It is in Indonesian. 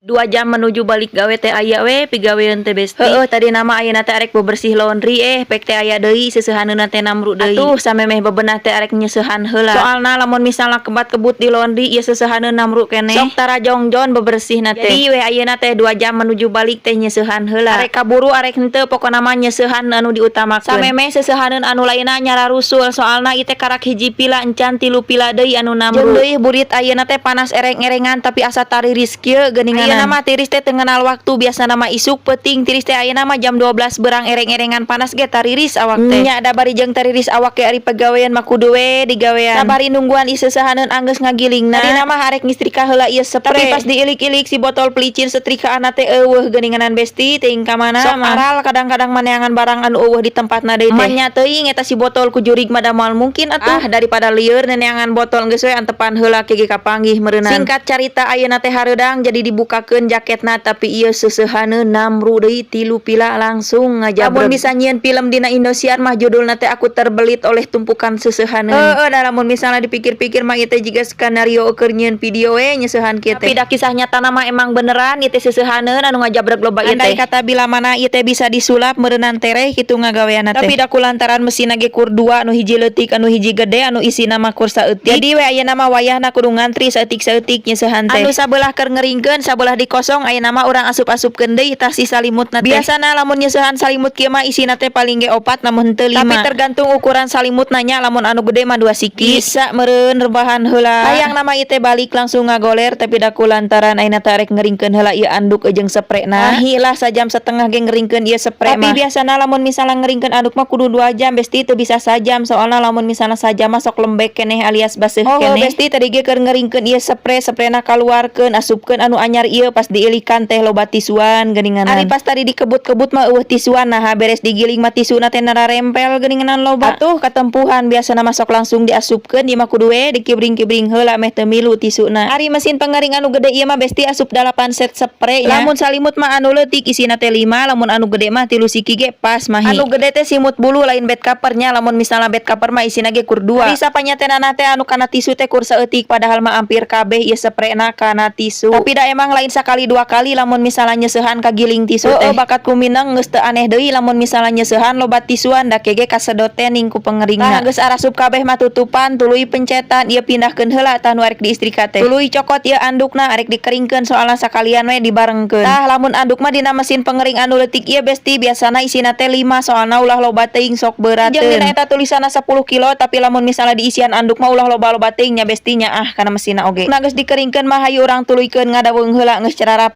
2 jam menuju balik gawe teh aya we pigawean teh besti. Tadi nama ayeuna teh arek bebersih laundry pek teh aya deui seusehaneuna teh namru deui. Atuh samemeh bebenah teh arek nyeusehan heula. Soalna lamun misalna kebat kebut di laundry ieu seusehaneun namru keneh. Sok tara jongjon bebersihna teh. Jadi we ayeuna teh 2 jam menuju balik teh nyeusehan heula. Arek kaburu arek henteu pokona mah nyeusehan anu diutamakeun. Samemeh seusehaneun anu lainna nyara rusul soalna ieu teh karak hiji pila encan 3 pila deui anu namru. Jeung deui burit ayeuna teh panas ereng-erengan tapi asa tariris kieu geuningan. Nama tiris teh tengenal waktu biasa nama isuk peting tiris teh ayeuna mah jam 12 berang ereng-erengan panas ge tariris awak teh. Nya da bari jeung tariris awak ge ari pegawean mah kudu we digawean. Sabari nungguan ieu seusehaneun anggeus ngagilingna. Tadi nama harek ngistrika heula ieu spray. Tapi pas diilik-ilik si botol pelicin setrikaanna teh eueuh geuninganan besti teuing ka mana. Sok aral kadang-kadang maneangan barang anu eueuh di tempatna deui teh. Nya teuing eta si botol ku jurig mah da moal mungkin atuh daripada lieur neneangan botol geus we antepan heula kege kapanggih meureunana. Singkat carita ayeuna teh hareudang jadi dibukakeun jaketna tapi ieu seusehaneun namru deui 3 pila langsung ngajabreg. Lamun bisa nyieun film dina Indosiar mah judulna teh Aku Terbelit oleh Tumpukan Seusehaneun. Da lamun misalna dipikir-pikir mah ieu teh jiga skenario keur nyieun video we nyeusehan kieu teh. Tapi da kisah nyata mah emang beneran ieu teh seusehaneun anu ngajabreg loba ieu teh. Andai kata bila mana ieu teh bisa disulap meureunan tereh kitu ngagaweanna teh. Tapi da kulantaran mesinna ge kur 2 anu hiji leutik anu hiji gede anu isina mah kur saeutik. Jadi we ayeuna mah wayahna kudu ngantri saeutik-saeutik nyeusehan teh. Anu sabelah keur ngeringkeun sabelah dikosong ayeuna mah urang asup-asupkeun deui tah si salimutna teh. Biasana lamun nyeusehan salimut kieu mah isina teh paling ge 4 namun henteu 5. Tapi tergantung ukuran salimutna nya lamun anu gede mah 2 siki. Bisa meureun rebahan heula. Hayang nama ieu teh balik langsung ngagoler tapi da kulantaran ayeuna teh arek ngeringkeun heula ieu anduk jeung sprayna. Hilah sajam setengah ge ngeringkeun ieu spray mah. Tapi biasana lamun misalna ngeringkeun anduk mah kudu 2 jam besti teu bisa sajam soalna lamun misalna sajam mah sok lembek keneh alias baseuh keneh. Besti tadi ge keur ngeringkeun ieu sprayna kaluarkeun asupkeun anu anyar ieu pas diilikan teh loba tisuan geuninganan. Ari pas tadi dikebut-kebut mah eueuh tisuan nah beres digiling mah tisuna teh nararempel geuninganan loba. Atuh katempuhan biasana masuk langsung diasupkeun ieu mah kudu we dikibring-kibring heula meh teu milu tisuna. Ari mesin pengering anu gede ieu mah besti asup 8 set spray nya. Lamun salimut mah anu leutik isina teh 5 lamun anu gede mah 3 siki ge pas mahi. Anu gede teh simut bulu lain bed covernya lamun misalna bed cover mah isina ge kur 2. Bisa panyatenana teh anu kana tisu teh kur saeutik padahal mah ampir kabeh ieu sprayna kana tisu. Tapi da emang lain sakali 2 kali lamun misalnya nyeusehan kagiling tisu teh. Bakat kuminang geus teu aneh deui lamun misalnya nyeusehan loba tisuan da kege kasedot teh ning ku pengeringna. Geus arasup kabeh mah tutupan tuluy pencetan ieu pindahkeun heula tah nu arek diistrika teh. Tuluy cokot ieu andukna arek dikeringkeun soalna sakalian we dibarengkeun. Tah lamun anduk mah dina mesin pengering anu leutik ieu besti biasana isina teh 5 soalna ulah loba teuing sok beurateun. Jeung dina eta tulisanna 10 kilo tapi lamun misalnya diisian anduk mah ulah loba-loba teuing nya bestinya kana mesinna oge. Nah geus dikeringkeun mah hayu urang tuluykeun ngadaweung heula geus cerarap.